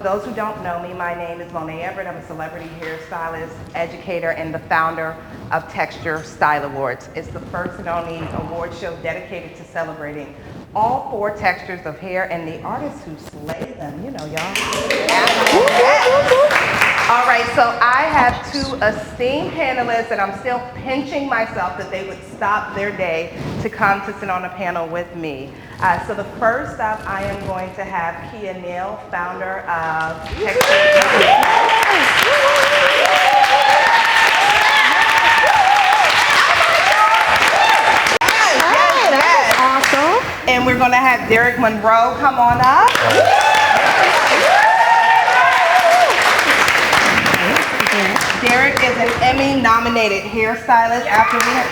Those who don't know me, my name is Monae. I'm a celebrity hairstylist, educator, and the founder of Texture Style Awards. It's the first and only award show dedicated to celebrating all 4 textures of hair and the artists who slay them. You know, y'all. All right, so I have 2 esteemed panelists, and I'm still pinching myself that they would stop their day to come to sit on a panel with me. So the first up, I am going to have Kia Neal, founder of Texture. Awesome. And we're going to have Derek Monroe come on up. Derek is an Emmy-nominated hairstylist. After we have,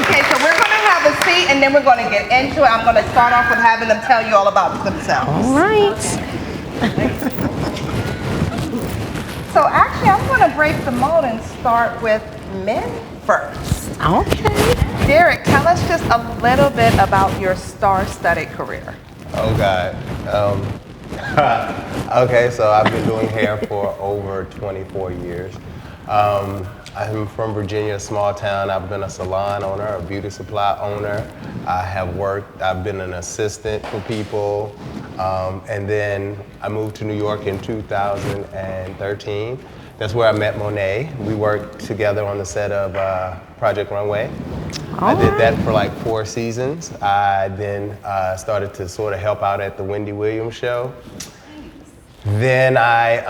okay, so we're going to have a seat, and then we're going to get into it. I'm going to start off with having them tell you all about themselves. All right. So actually, I'm going to break the mold and start with men first. Okay. Derek, tell us just a little bit about your star-studded career. Oh God. Okay, so I've been doing hair for over 24 years. I'm from Virginia, a small town. I've been a salon owner, a beauty supply owner. I've been an assistant for people. And then I moved to New York in 2013. That's where I met Monae. We worked together on the set of Project Runway. I did that for like 4 seasons. I then started to sort of help out at the Wendy Williams show. Then I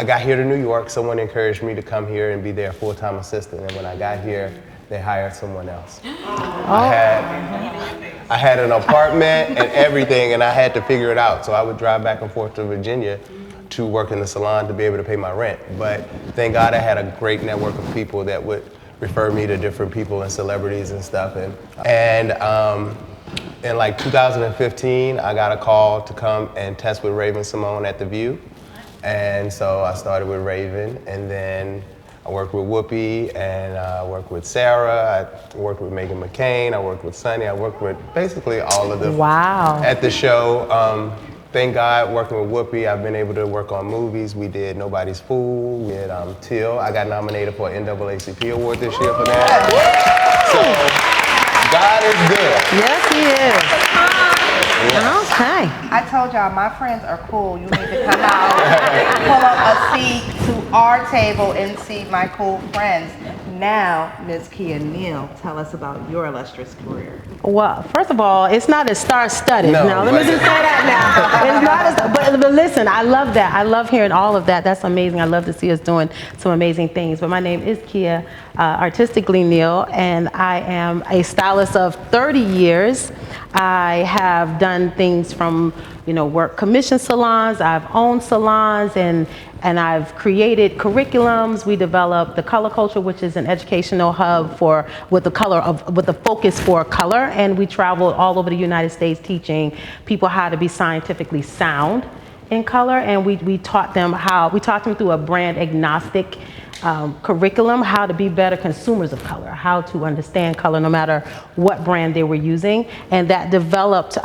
got here to New York. Someone encouraged me to come here and be their full-time assistant. And when I got here, they hired someone else. I had an apartment and everything, and I had to figure it out. So I would drive back and forth to Virginia to work in the salon to be able to pay my rent. But thank God I had a great network of people that would refer me to different people and celebrities and stuff. And in like 2015, I got a call to come and test with Raven Simone at The View. And so I started with Raven, and then I worked with Whoopi, and I worked with Sarah, I worked with Meghan McCain, I worked with Sunny, I worked with basically all of them at the show. Thank God, working with Whoopi, I've been able to work on movies. We did Nobody's Fool, we did Till. I got nominated for an NAACP award this year for that. So, God is good. Yes, he is. Yes. Okay. I told y'all, my friends are cool. You need to come out, pull up a seat to our table and see my cool friends. Now, Ms. Kia Neal, tell us about your illustrious career. Well, first of all, it's not as star-studded. No, now, let me just say that now. It's not but listen, I love that. I love hearing all of that. That's amazing. I love to see us doing some amazing things. But my name is Kia, artistically Neal, and I am a stylist of 30 years. I have done things from, work commission salons. I've owned salons, and I've created curriculums. We developed the Color Culture, which is an educational hub with the focus for color, and we traveled all over the United States teaching people how to be scientifically sound in color, and we taught them through a brand agnostic curriculum how to be better consumers of color, how to understand color no matter what brand they were using, and that developed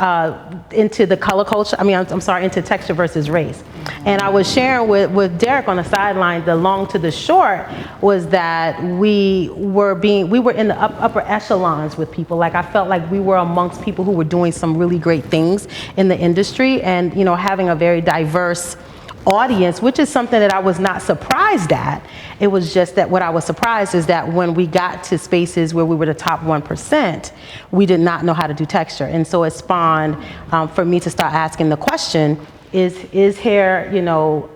into the color culture. Into texture versus race. And I was sharing with Derek on the sideline, the long to the short was that we were in the upper echelons with people. Like I felt like we were amongst people who were doing some really great things in the industry, and having a very diverse audience, which is something that I was not surprised at. It was just that what I was surprised is that when we got to spaces where we were the top 1%, we did not know how to do texture. And so it spawned for me to start asking the question, is hair,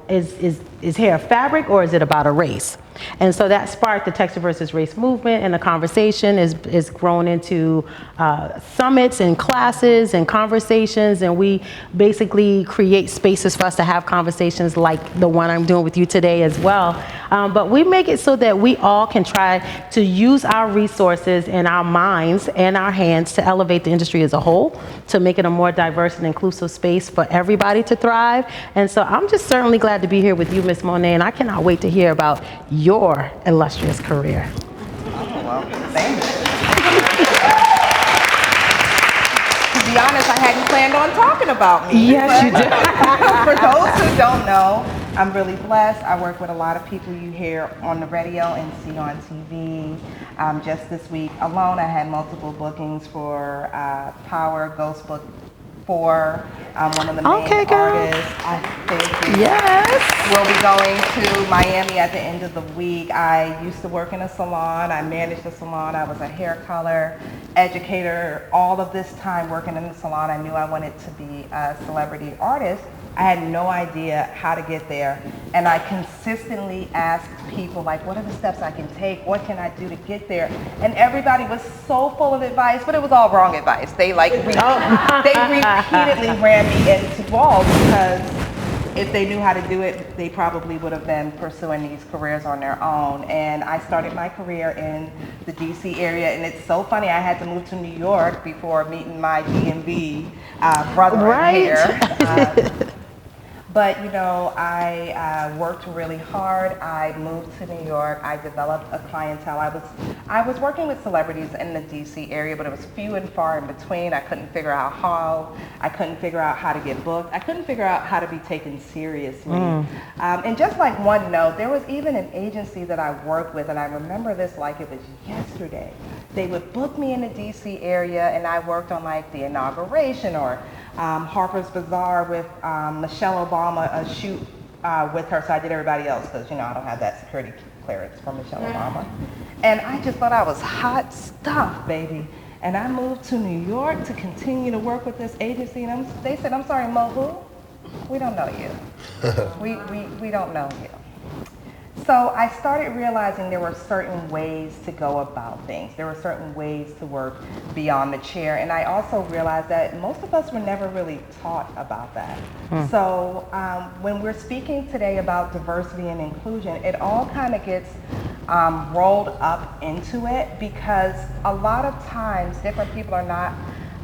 is hair a fabric, or is it about a race? And so that sparked the texture versus race movement, and the conversation is grown into summits and classes and conversations, and we basically create spaces for us to have conversations like the one I'm doing with you today as well. But we make it so that we all can try to use our resources and our minds and our hands to elevate the industry as a whole, to make it a more diverse and inclusive space for everybody to thrive. And so I'm just certainly glad to be here with you, Ms. Monae, and I cannot wait to hear about your illustrious career. Oh, well, thank you. To be be honest, I hadn't planned on talking about me. Yes, you did. For those who don't know, I'm really blessed. I work with a lot of people you hear on the radio and see on TV. Just this week alone, I had multiple bookings for Power Ghost Book 4. One of the main artists. Thank you. Yes. We'll be going to Miami at the end of the week. I used to work in a salon. I managed a salon. I was a hair color educator. All of this time working in the salon, I knew I wanted to be a celebrity artist. I had no idea how to get there. And I consistently asked people, like, what are the steps I can take? What can I do to get there? And everybody was so full of advice, but it was all wrong advice. They repeatedly ran me into walls because if they knew how to do it, they probably would have been pursuing these careers on their own. And I started my career in the DC area, and it's so funny, I had to move to New York before meeting my DMV brother here. But you know, I worked really hard. I moved to New York. I developed a clientele. I was working with celebrities in the DC area, but it was few and far in between. I couldn't figure out how. I couldn't figure out how to get booked. I couldn't figure out how to be taken seriously. And just like one note, there was even an agency that I worked with, and I remember this like it was yesterday. They would book me in the DC area, and I worked on like the inauguration or Harper's Bazaar with Michelle Obama, a shoot with her, so I did everybody else because, you know, I don't have that security clearance from Michelle Obama. And I just thought I was hot stuff, baby. And I moved to New York to continue to work with this agency, and they said, I'm sorry, Mo, who? We don't know you. we don't know you. So I started realizing there were certain ways to go about things. There were certain ways to work beyond the chair. And I also realized that most of us were never really taught about that. So when we're speaking today about diversity and inclusion, it all kind of gets rolled up into it because a lot of times different people are not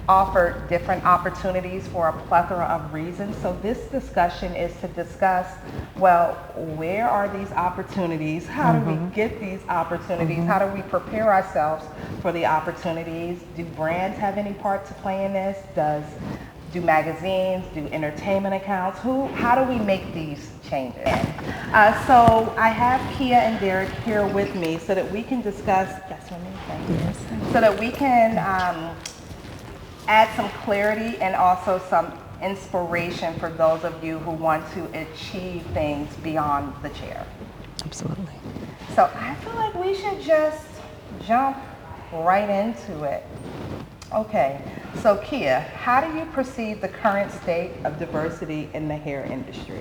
offered different opportunities for a plethora of reasons. So this discussion is to discuss, well, where are these opportunities? How do we get these opportunities? How do we prepare ourselves for the opportunities? Do brands have any part to play in this? Do magazines, do entertainment accounts? How do we make these changes? So I have Kia and Derek here with me so that we can discuss, so that we can add some clarity and also some inspiration for those of you who want to achieve things beyond the chair. Absolutely. So I feel like we should just jump right into it. Okay, so Kia, how do you perceive the current state of diversity in the hair industry?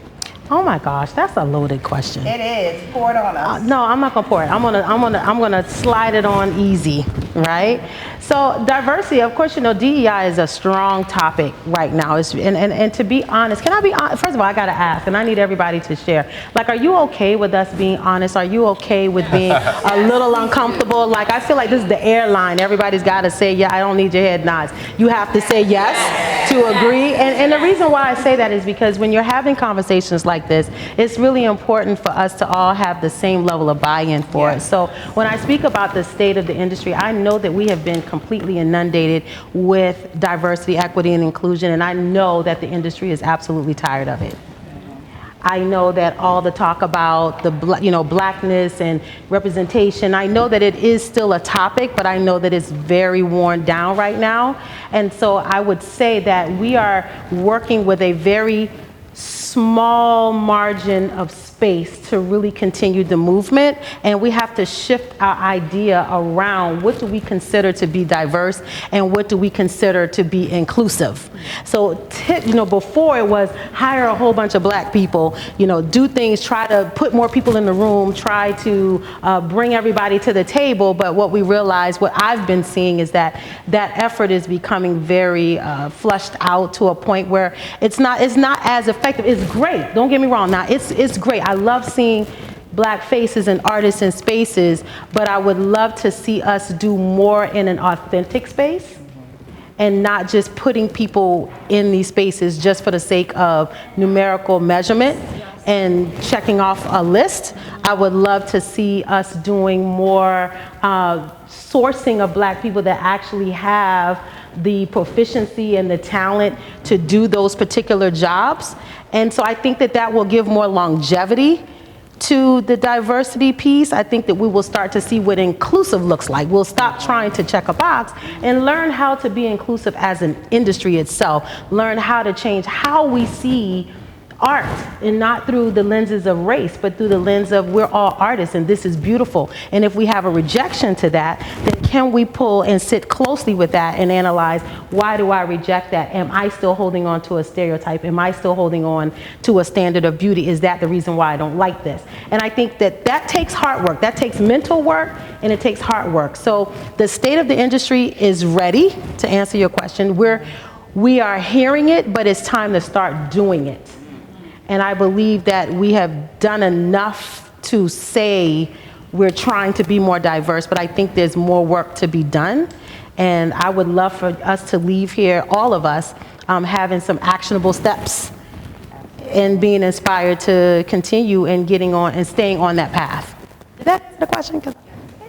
Oh my gosh, that's a loaded question. It is. Pour it on us. No, I'm not gonna pour it. I'm gonna slide it on easy, right? So diversity, of course, you know, DEI is a strong topic right now. And to be honest, can I be honest? First of all, I gotta ask, and I need everybody to share. Like, are you okay with us being honest? Are you okay with being a little uncomfortable? Like, I feel like this is the airline. Everybody's gotta say, yeah, I don't need your head nods. You have to say yes to agree. And the reason why I say that is because when you're having conversations like this, it's really important for us to all have the same level of buy-in for it. So when I speak about the state of the industry, I know that we have been completely inundated with diversity, equity, and inclusion, and I know that the industry is absolutely tired of it. I know that all the talk about the blackness and representation, I know that it is still a topic, but I know that it's very worn down right now. And so I would say that we are working with a very small margin of space to really continue the movement, and we have to shift our idea around what do we consider to be diverse and what do we consider to be inclusive. So before it was hire a whole bunch of black people, do things, try to put more people in the room, try to bring everybody to the table, but what we realize, what I've been seeing is that effort is becoming very flushed out to a point where it's not as effective. It's great, don't get me wrong. Now it's great. I love seeing black faces and artists in spaces, but I would love to see us do more in an authentic space and not just putting people in these spaces just for the sake of numerical measurement and checking off a list. I would love to see us doing more sourcing of black people that actually have the proficiency and the talent to do those particular jobs. And so I think that that will give more longevity to the diversity piece. I think that we will start to see what inclusive looks like. We'll stop trying to check a box and learn how to be inclusive as an industry itself, learn how to change how we see art, and not through the lenses of race, but through the lens of we're all artists and this is beautiful. And if we have a rejection to that, then can we pull and sit closely with that and analyze, why do I reject that? Am I still holding on to a stereotype? Am I still holding on to a standard of beauty? Is that the reason why I don't like this? And I think that that takes hard work. That takes mental work, and it takes hard work. So the state of the industry is ready, to answer your question. We are hearing it, but it's time to start doing it. And I believe that we have done enough to say we're trying to be more diverse, but I think there's more work to be done. And I would love for us to leave here, all of us, having some actionable steps and being inspired to continue and getting on and staying on that path. Is that the question? It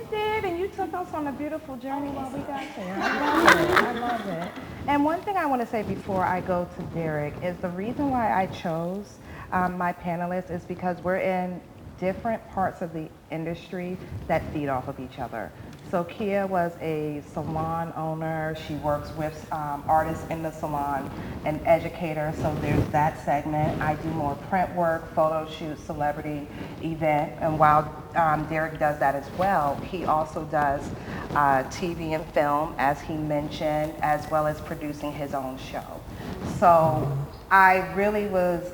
did, and you took us on a beautiful journey while we got there. I love it. I love it. And one thing I want to say before I go to Derek is the reason why I chose my panelists is because we're in different parts of the industry that feed off of each other. So Kia was a salon owner. She works with artists in the salon, an educator, so there's that segment. I do more print work, photo shoots, celebrity event, and while Derek does that as well, he also does TV and film, as he mentioned, as well as producing his own show. So I really was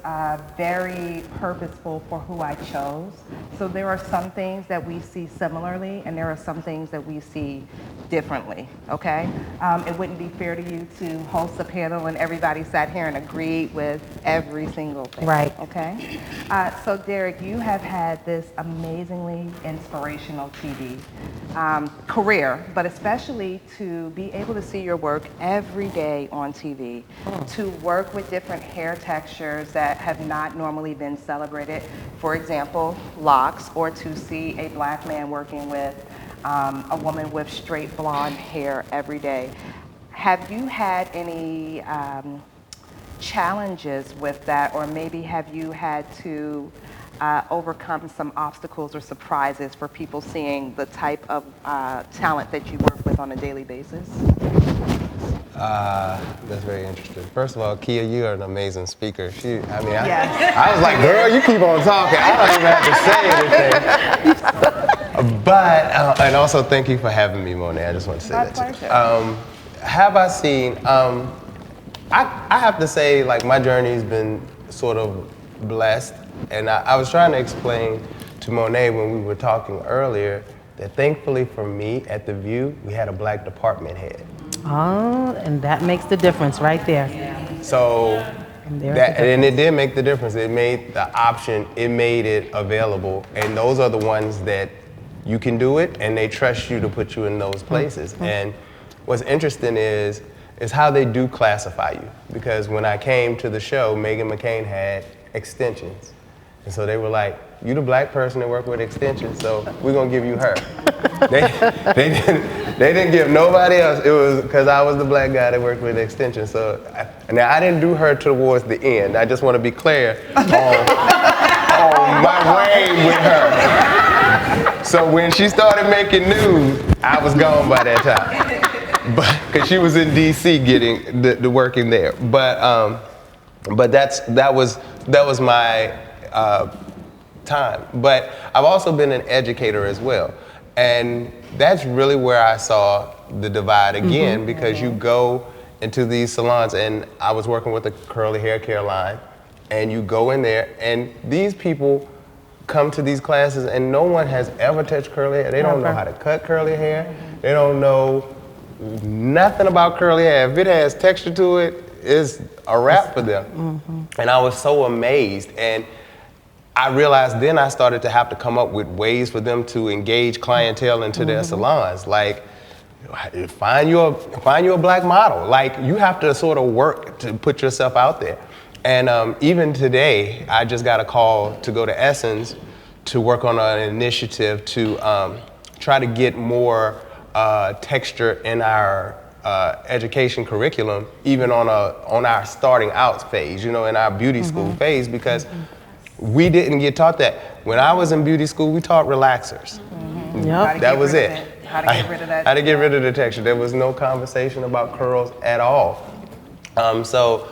very purposeful for who I chose. So there are some things that we see similarly, and there are some things that we see differently, okay? It wouldn't be fair to you to host a panel and everybody sat here and agreed with every single thing, right? Okay? So Derek, you have had this amazingly inspirational TV career, but especially to be able to see your work every day on TV, to work with different hair textures that have not normally been celebrated, for example, locks, or to see a black man working with a woman with straight blonde hair every day. Have you had any challenges with that, or maybe have you had to overcome some obstacles or surprises for people seeing the type of talent that you work with on a daily basis? That's very interesting. First of all, Kia, you are an amazing speaker. Yes. I was like, girl, you keep on talking. I don't even have to say anything. But, and also thank you for having me, Monae. I just want to say that too. Have I seen, I have to say, like, my journey's been sort of blessed. And I was trying to explain to Monae when we were talking earlier that thankfully for me at The View, we had a black department head. Oh, and that makes the difference right there. So, and it did make the difference. It made the option, it made it available. And those are the ones that you can do it and they trust you to put you in those places. And what's interesting is how they do classify you. Because when I came to the show, Meghan McCain had extensions. And so they were like, you the black person that work with extensions, so we're gonna give you her. They didn't give nobody else. It was because I was the black guy that worked with extensions. So now I didn't do her towards the end. I just want to be clear on my way with her. So when she started making news, I was gone by that time. But because she was in DC getting the working there. But that was my time. But I've also been an educator as well. And that's really where I saw the divide again, because you go into these salons, and I was working with a curly hair care line, and you go in there, and these people come to these classes, and no one has ever touched curly hair. They don't know how to cut curly hair. They don't know nothing about curly hair. If it has texture to it, it's a wrap for them. And I was so amazed. And I realized then I started to have to come up with ways for them to engage clientele into their salons. Like, find you a black model. Like, you have to sort of work to put yourself out there. And even today, I just got a call to go to Essence to work on an initiative to try to get more texture in our education curriculum, even on our starting out phase, you know, in our beauty school phase, because we didn't get taught that. When I was in beauty school, we taught relaxers. Yep. That was it. How to get rid of that. How to get rid of the texture. There was no conversation about curls at all. So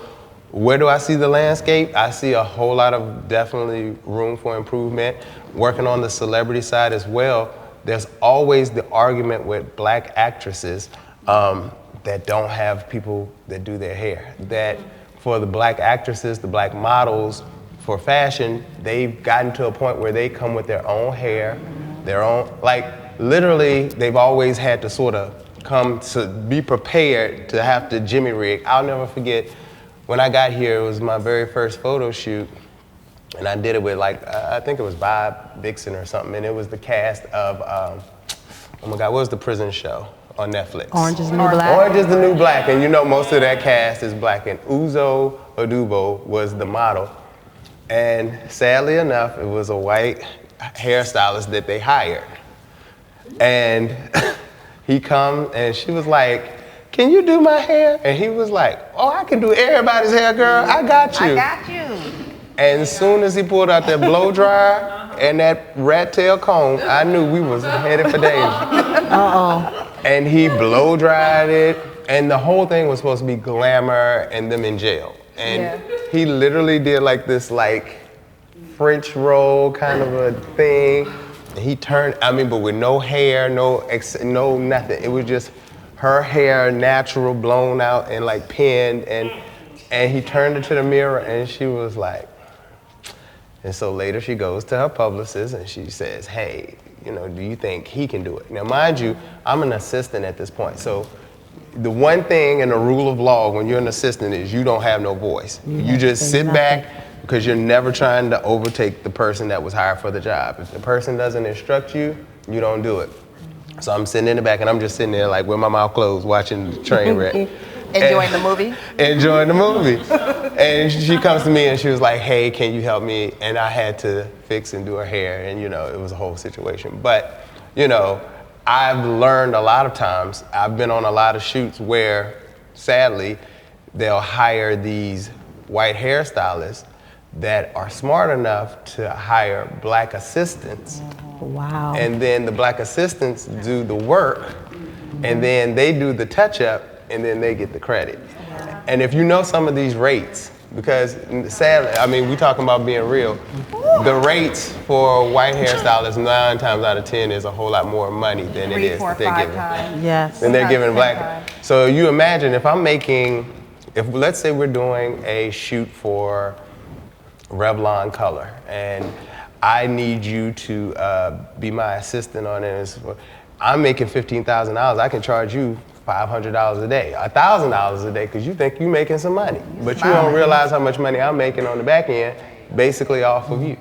where do I see the landscape? I see a whole lot of definitely room for improvement. Working on the celebrity side as well, there's always the argument with black actresses that don't have people that do their hair. That for the black actresses, the black models, for fashion, they've gotten to a point where they come with their own hair, their own, like literally they've always had to sort of come to be prepared to have to Jimmy rig. I'll never forget when I got here, it was my very first photo shoot, and I did it with like, I think it was Bob Vixen or something, and it was the cast of, oh my God, what was the prison show on Netflix? Orange is the New Black. Orange is the New Black, and you know most of that cast is black, and Uzo Aduba was the model. And sadly enough, it was a white hairstylist that they hired. And he come and she was like, "Can you do my hair?" And he was like, "Oh, I can do everybody's hair, girl. I got you." I got you. And as soon as he pulled out that blow dryer and that rat tail comb, I knew we was headed for danger. Uh-oh. And he blow dried it, and the whole thing was supposed to be glamour and them in jail. And he literally did like this like French roll kind of a thing. And he turned, I mean, but with no hair, no nothing. It was just her hair, natural, blown out and like pinned. And he turned into the mirror and she was like, and so later she goes to her publicist and she says, "Hey, you know, do you think he can do it?" Now, mind you, I'm an assistant at this point. So the one thing in the rule of law when you're an assistant is you don't have no voice. You just sit back because you're never trying to overtake the person that was hired for the job. If the person doesn't instruct you, you don't do it. So I'm sitting in the back and I'm just sitting there like with my mouth closed watching the train wreck. Enjoying the movie? Enjoying the movie. And she comes to me and she was like, "Hey, can you help me?" And I had to fix and do her hair and you know, it was a whole situation. But, you know, I've learned a lot of times, I've been on a lot of shoots where, sadly, they'll hire these white hairstylists that are smart enough to hire black assistants. Wow. And then the black assistants do the work, and then they do the touch-up, and then they get the credit. And if you know some of these rates, because sadly, I mean, we talking about being real, the rates for white hairstylists 9 times out of 10 is a whole lot more money than it is that they're giving. Yes. Than they're giving black. So you imagine if I'm making, if let's say we're doing a shoot for Revlon Color, and I need you to be my assistant on it. I'm making $15,000. I can charge you $500 a day, $1,000 a day, because you think you're making some money, but you don't realize how much money I'm making on the back end, basically off of you.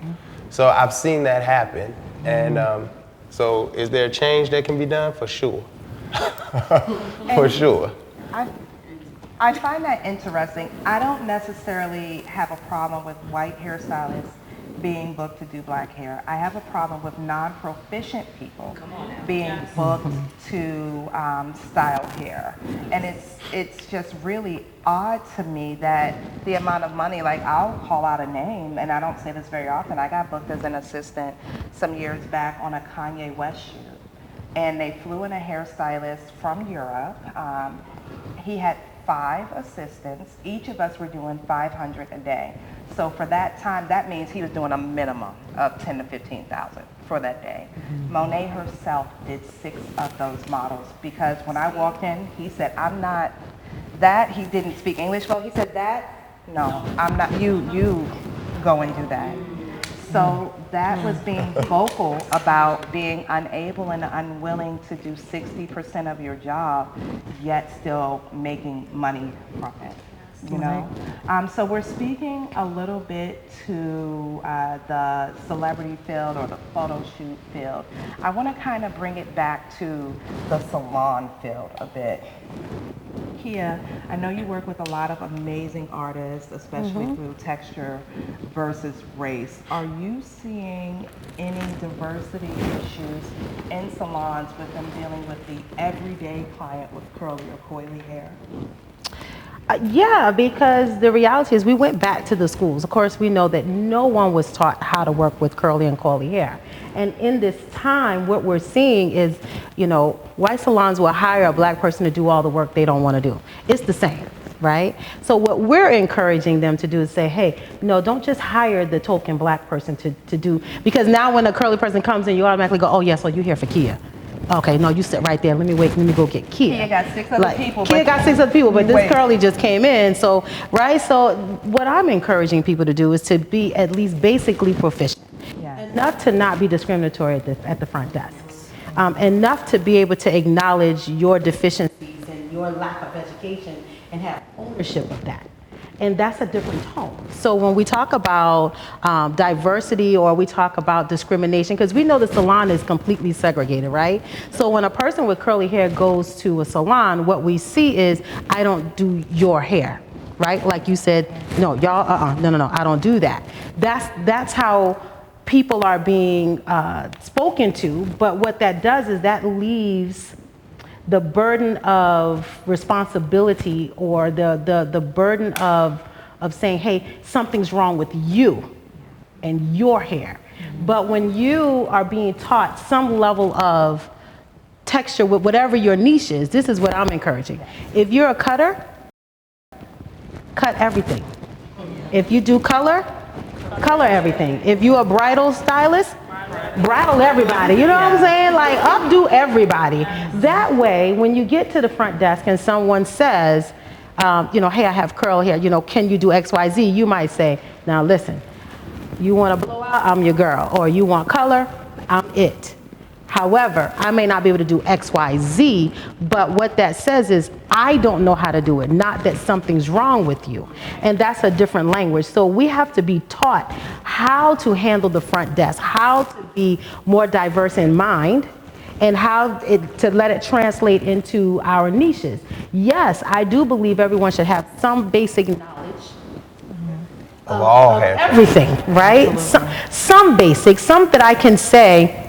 So I've seen that happen, and so is there a change that can be done? For sure, for sure. I find that interesting. I don't necessarily have a problem with white hairstylists being booked to do black hair. I have a problem with non-proficient people being booked to style hair. And it's just really odd to me that the amount of money, like I'll call out a name, and I don't say this very often. I got booked as an assistant some years back on a Kanye West shoot. And they flew in a hairstylist from Europe. He had 5 assistants. Each of us were doing $500 a day. So for that time, that means he was doing a minimum of $10,000 to $15,000 for that day. Monae herself did 6 of those models because when I walked in, he said, "I'm not that." He didn't speak English well. He said, "That, no, I'm not. You go and do that." So that was being vocal about being unable and unwilling to do 60% of your job, yet still making money from it. You know, so we're speaking a little bit to the celebrity field or the photo shoot field. I want to kind of bring it back to the salon field a bit. Kia, I know you work with a lot of amazing artists, especially through texture versus race. Are you seeing any diversity issues in salons with them dealing with the everyday client with curly or coily hair? Yeah, because the reality is we went back to the schools. Of course, we know that no one was taught how to work with curly and coily hair. And in this time, what we're seeing is, you know, white salons will hire a black person to do all the work they don't want to do. It's the same, right? So what we're encouraging them to do is say, hey, no, don't just hire the token black person to do, because now when a curly person comes in, you automatically go, oh, yes, well, you're here for Kia. Okay, no, you sit right there. Let me go get Kia. Kia got 6 other people. Kia got 6 other people, but this wait. curly just came in. So, right? So what I'm encouraging people to do is to be at least basically proficient. Yes. Enough to not be discriminatory at the front desk. Enough to be able to acknowledge your deficiencies and your lack of education and have ownership of that. And that's a different tone. So when we talk about diversity or we talk about discrimination, because we know the salon is completely segregated, right? So when a person with curly hair goes to a salon, what we see is, I don't do your hair, right? Like you said, no, y'all, no, I don't do that. That's how people are being spoken to, but what that does is that leaves the burden of responsibility or the burden of saying, hey, something's wrong with you and your hair. But when you are being taught some level of texture with whatever your niche is, this is what I'm encouraging. If you're a cutter, cut everything. If you do color everything. If you're a bridal stylist, bridle everybody, you know what I'm saying? Like, updo everybody. That way, when you get to the front desk and someone says, you know, hey, I have curl hair, you know, can you do X, Y, Z? You might say, now listen, you want to blow out, I'm your girl. Or you want color, I'm it. However, I may not be able to do X, Y, Z, but what that says is, I don't know how to do it, not that something's wrong with you. And that's a different language. So we have to be taught how to handle the front desk, how to be more diverse in mind, and how to let it translate into our niches. Yes, I do believe everyone should have some basic knowledge Of all hair. everything, right? Some basics, some that I can say,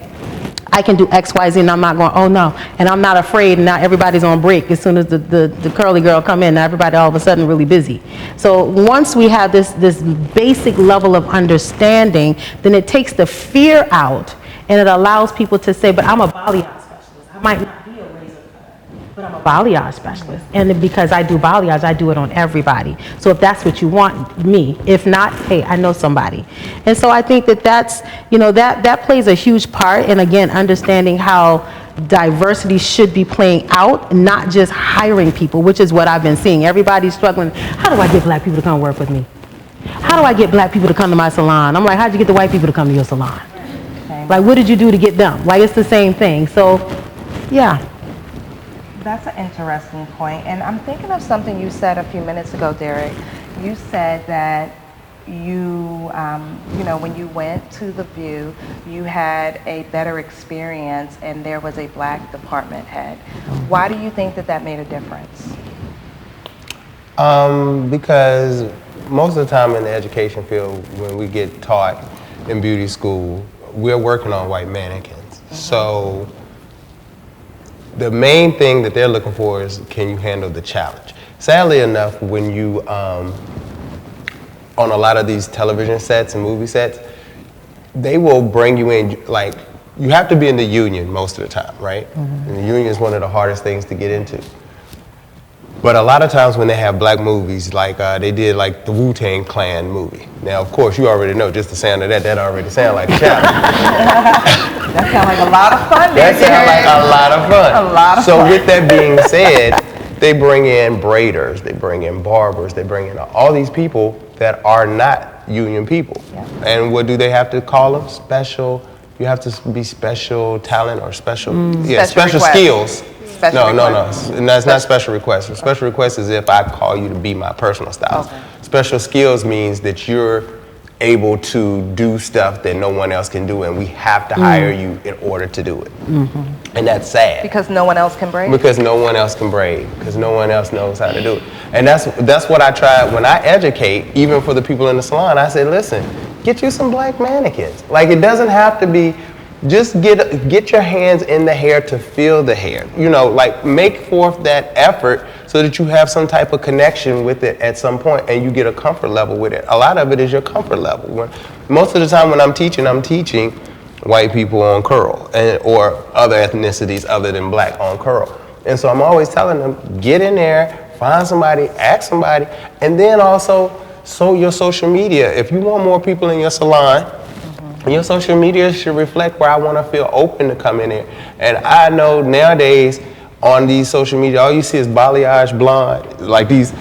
I can do X, Y, Z, and I'm not going, oh no, and I'm not afraid, and now everybody's on break as soon as the curly girl come in, now everybody all of a sudden really busy. So once we have this basic level of understanding, then it takes the fear out, and it allows people to say, but I'm a balayage specialist. I might not be a razor cutter, but I'm a balayage specialist. And because I do balayage, I do it on everybody. So if that's what you want, me. If not, hey, I know somebody. And so I think that's, you know, that plays a huge part in, again, understanding how diversity should be playing out, not just hiring people, which is what I've been seeing. Everybody's struggling. How do I get black people to come work with me? How do I get black people to come to my salon? I'm like, how'd you get the white people to come to your salon? Like, what did you do to get them? Like, it's the same thing. So, yeah. That's an interesting point. And I'm thinking of something you said a few minutes ago, Derek. You said that you know, when you went to the View, you had a better experience and there was a black department head. Why do you think that made a difference? Because most of the time in the education field, when we get taught in beauty school, we're working on white mannequins. So the main thing that they're looking for is, can you handle the challenge? Sadly enough, when you, on a lot of these television sets and movie sets, they will bring you in, like, you have to be in the union most of the time, right? And the union is one of the hardest things to get into. But a lot of times when they have black movies, like they did like the Wu-Tang Clan movie. Now, of course, you already know, just the sound of that already sounds like a challenge. That sounds like a lot of fun. That sounds like a lot of fun. A lot of so fun. with that being said, they bring in braiders, they bring in barbers, they bring in all these people that are not union people. Yeah. And what do they have to call them? Special, you have to be special talent or special, special request. Skills. Special No, request. and that's not special request. Special request is if I call you to be my personal stylist. Okay. Special skills means that you're able to do stuff that no one else can do, and we have to hire you in order to do it. And that's sad. Because no one else can braid? Because no one else can braid, because no one else knows how to do it. And that's what I try when I educate, even for the people in the salon. I say, listen, get you some black mannequins. Like, it doesn't have to be just get your hands in the hair to feel the hair. You know, like make forth that effort so that you have some type of connection with it at some point and you get a comfort level with it. A lot of it is your comfort level. Most of the time when I'm teaching white people on curl or other ethnicities other than black on curl. And so I'm always telling them, get in there, find somebody, ask somebody, and then also your social media. If you want more people in your salon, your social media should reflect where I want to feel open to come in there. And I know nowadays on these social media, all you see is balayage blonde, like these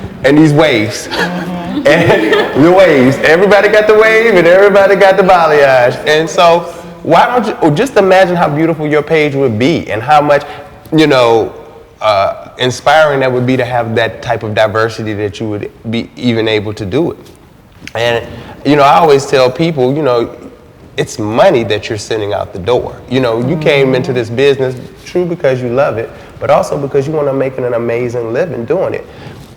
waves. And the waves. Everybody got the wave and everybody got the balayage. And so why don't you just imagine how beautiful your page would be and how much, you know, inspiring that would be to have that type of diversity that you would be even able to do it. And, you know, I always tell people, you know, it's money that you're sending out the door. You know, you came into this business, true, because you love it, but also because you want to make an amazing living doing it.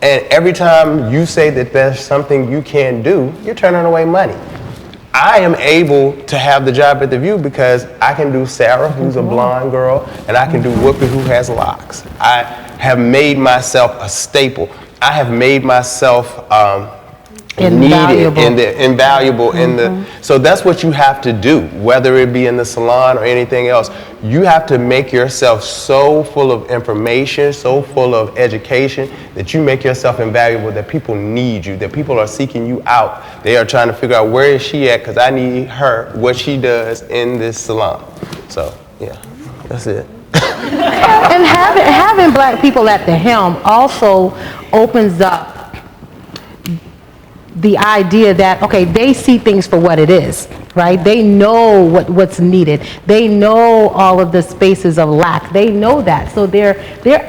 And every time you say that there's something you can't do, you're turning away money. I am able to have the job at the View because I can do Sarah, who's a blonde girl, and I can do Whoopi, who has locks. I have made myself a staple. I have made myself invaluable in the, so that's what you have to do, whether it be in the salon or anything else. You have to make yourself so full of information, so full of education, that you make yourself invaluable, that people need you, that people are seeking you out. They are trying to figure out, where is she at, because I need her, what she does in this salon. So yeah, that's it. And having black people at the helm also opens up the idea that, okay, they see things for what it is, right? They know what's needed. They know all of the spaces of lack. They know that. So they're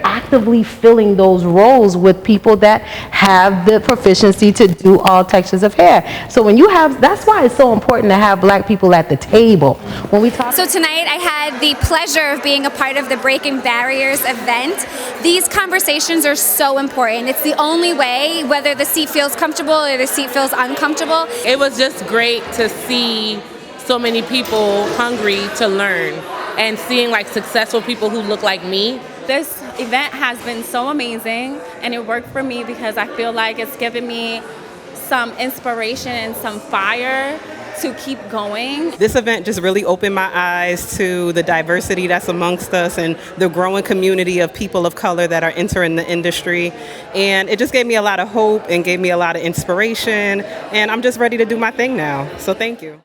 actively filling those roles with people that have the proficiency to do all textures of hair. So when you have, that's why it's so important to have black people at the table. When we talk. So tonight I had the pleasure of being a part of the Breaking Barriers event. These conversations are so important. It's the only way, whether the seat feels comfortable or the seat feels uncomfortable. It was just great to see so many people hungry to learn and seeing like successful people who look like me. This event has been so amazing, and it worked for me because I feel like it's given me some inspiration and some fire to keep going. This event just really opened my eyes to the diversity that's amongst us and the growing community of people of color that are entering the industry. And it just gave me a lot of hope and gave me a lot of inspiration. And I'm just ready to do my thing now. So thank you.